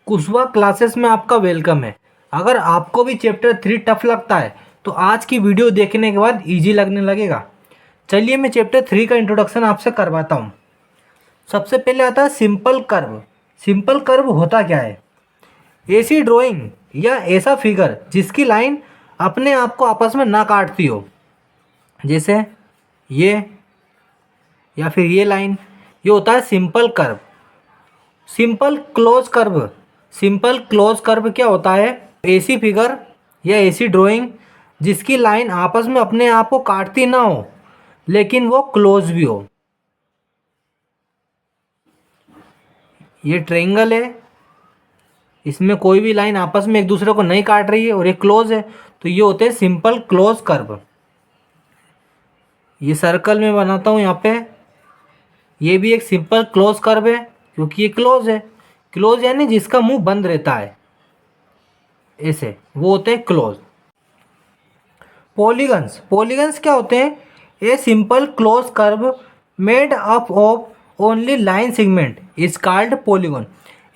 Kushwaha classes में आपका welcome है। अगर आपको भी चैप्टर 3 टफ लगता है तो आज की वीडियो देखने के बाद इजी लगने लगेगा। चलिए मैं चैप्टर 3 का इंट्रोडक्शन आपसे करवाता हूँ। सबसे पहले आता है सिंपल कर्व। सिंपल कर्व होता क्या है? ऐसी ड्राइंग या ऐसा फिगर जिसकी लाइन अपने आप को आपस में ना काटती हो, जैसे ये या फिर ये लाइन, ये होता है simple curve. Simple close curve. Simple close curve क्या होता है? ऐसी फिगर या ऐसी ड्राइंग जिसकी लाइन आपस में अपने आप को काटती ना हो लेकिन वो क्लोज भी हो। ये ट्रायंगल है, इसमें कोई भी लाइन आपस में एक दूसरे को नहीं काट रही है और ये क्लोज है, तो ये होते हैं सिंपल क्लोज कर्व। ये सर्कल में बनाता हूँ यहाँ पे, ये भी एक सिंपल क्लोज कर्व है क्योंकि ये क्लोज है। क्लोज यानी जिसका मुंह बंद रहता है, ऐसे वो होते हैं क्लोज। पॉलीगन्स। पॉलीगन्स क्या होते हैं? A simple close curve made up of only line segment is called polygon.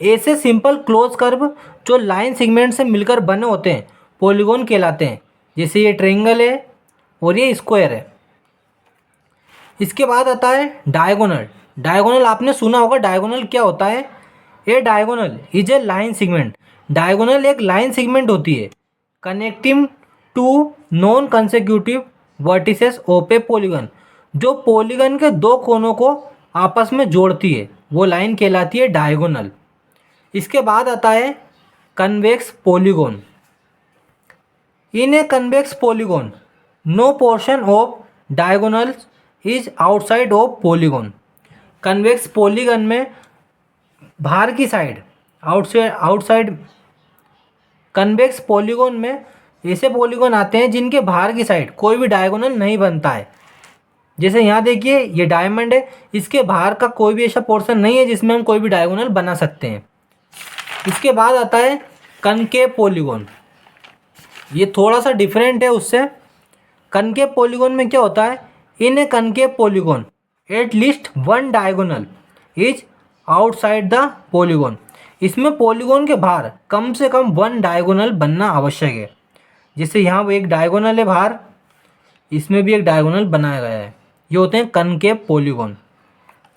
ऐसे सिंपल क्लोज कर्व जो लाइन सेगमेंट से मिलकर बने होते हैं पॉलीगॉन कहलाते हैं। जैसे ये ट्रायंगल है और ये स्क्वायर है। इसके बाद आता है डायगोनल। डायगोनल आपने सुना होगा। डायगोनल क्या होता है? A diagonal is a line segment. Diagonal एक लाइन सेगमेंट होती है connecting two non consecutive vertices of a polygon. जो पॉलीगन के दो कोनों को आपस में जोड़ती है वो लाइन कहलाती है डायगोनल। इसके बाद आता है convex polygon. In a convex polygon no portion of diagonal is outside of polygon. Convex polygon में बाहर की साइड, आउटसाइड कन्वेक्स पॉलीगॉन में ऐसे पॉलीगॉन आते हैं जिनके बाहर की साइड कोई भी डायगोनल नहीं बनता है। जैसे यहाँ देखिए ये डायमंड है, इसके बाहर का कोई भी ऐसा पोर्शन नहीं है जिसमें हम कोई भी डायगोनल बना सकते हैं। इसके बाद आता है कनकेव पॉलीगॉन। ये थोड़ा सा डिफरेंट है उससे। कनकेव पॉलीगॉन में क्या होता है? In a concave polygon at least one diagonal is outside the polygon. इसमें पॉलीगॉन के बाहर कम से कम वन डायगोनल बनना आवश्यक है। जैसे यहाँ वो एक डायगोनल है बाहर, इसमें भी एक डायगोनल बनाया गया है। ये होते हैं कनकेव पॉलीगॉन।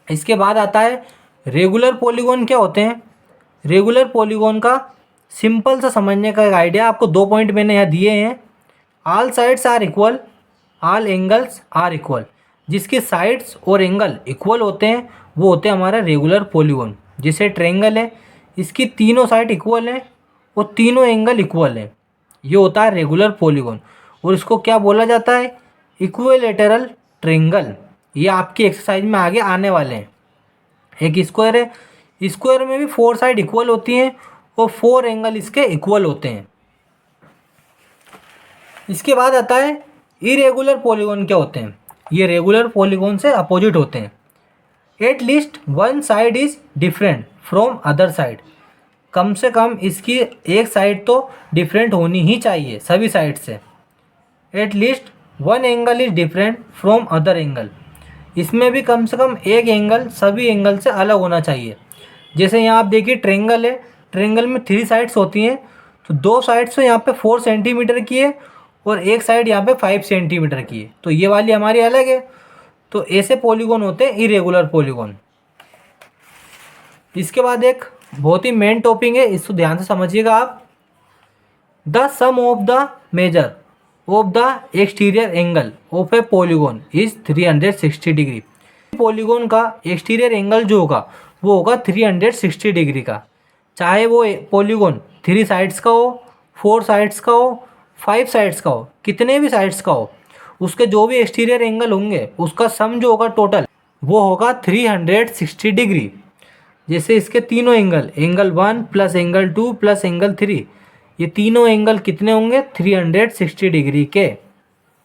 इसके बाद आता है रेगुलर पॉलीगॉन। क्या होते हैं? रेगुलर पॉलीगॉन का सिंपल सा समझने का एक आइडिया आपको 2 पॉइंट मैंने यहाँ दिए हैं। All sides are equal, all angles are equal. जिसके साइड्स और एंगल इक्वल होते हैं वो होते हैं हमारा रेगुलर पॉलीगॉन। जैसे ट्रायंगल है, इसकी तीनों साइड इक्वल है और तीनों एंगल इक्वल है, ये होता है रेगुलर पॉलीगॉन। और इसको क्या बोला जाता है? Equilateral triangle. ये आपकी एक्सरसाइज में आगे आने वाले हैं। एक स्क्वायर है, स्क्वायर में भी 4 साइड इक्वल होती हैं और 4 एंगल इसके इक्वल होते हैं। इसके बाद आता है इरेगुलर पॉलीगॉन। क्या होते हैं? ये रेगुलर पॉलीगॉन से अपोजिट होते हैं। At least one side is different from other side. कम से कम इसकी एक साइड तो डिफरेंट होनी ही चाहिए सभी साइड से। Eight least one angle is different from other angle. इसमें भी कम से कम एक एंगल सभी एंगल से अलग होना चाहिए। जैसे यहाँ आप देखिए ट्रायंगल है, ट्रायंगल में 3 साइड्स होती हैं, तो 2 साइड्स तो यहाँ पे 4 सेंटीमीटर की है और एक साइड यहाँ पे 5 सेंटीमीटर की है, तो ये वाली हमारी अलग है। तो ऐसे पॉलीगॉन होते हैं इरेगुलर पॉलीगॉन। इसके बाद एक बहुत ही मेन टॉपिक है, इसको ध्यान से समझिएगा आप। The sum of the measure of the exterior angle of a polygon is 360 degree. Polygon का एक्सटीरियर एंगल जो होगा वो होगा 360 डिग्री का। चाहे वो पॉलीगॉन 3 साइड्स का हो, 4 साइड्स का हो, 5 साइड्स का हो, कितने भी साइड्स का हो, उसके जो भी एक्सटीरियर एंगल होंगे उसका सम जो होगा टोटल वो होगा 360 डिग्री। जैसे इसके तीनों angle, angle 1 plus angle 2 plus angle 3, ये तीनों एंगल कितने होंगे? 360 डिग्री के।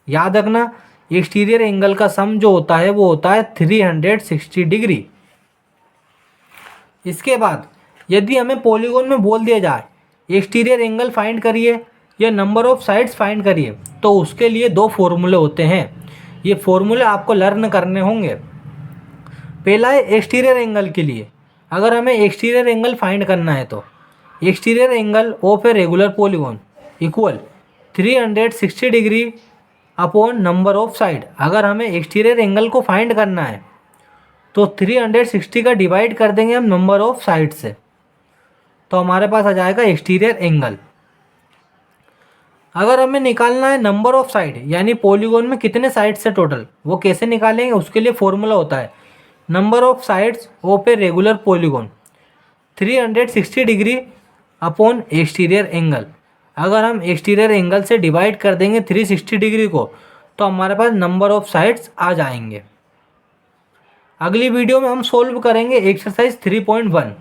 याद रखना एक्सटीरियर एंगल का सम जो होता है वो होता है 360 डिग्री। इसके बाद यदि हमें पॉलीगॉन में बोल दिया जाए एक्सटीरियर एंगल फाइंड करिए या नंबर ऑफ साइड्स फाइंड करिए, तो उसके लिए 2 फॉर्मूले होते हैं। ये फॉर्मूले आपको लर्न करने होंगे। पहला है एक्सटीरियर एंगल के लिए। अगर हमें एक्सटीरियर एंगल फाइंड करना है तो exterior angle of a regular polygon equal 360 degree upon number of side. अगर हमें एक्सटीरियर एंगल को फाइंड करना है तो 360 का डिवाइड कर देंगे हम नंबर ऑफ साइड से, तो हमारे पास आ जाएगा एक्सटीरियर एंगल। अगर हमें निकालना है नंबर ऑफ साइड यानी पॉलीगॉन में कितने साइड्स है टोटल, वो कैसे निकालेंगे, उसके लिए फॉर्मूला होता है number of sides of a regular polygon 360 degree upon exterior angle. अगर हम एक्सटीरियर एंगल से डिवाइड कर देंगे 360 डिग्री को तो हमारे पास नंबर ऑफ साइड्स आ जाएंगे। अगली वीडियो में हम सोल्व करेंगे एक्सरसाइज 3.1।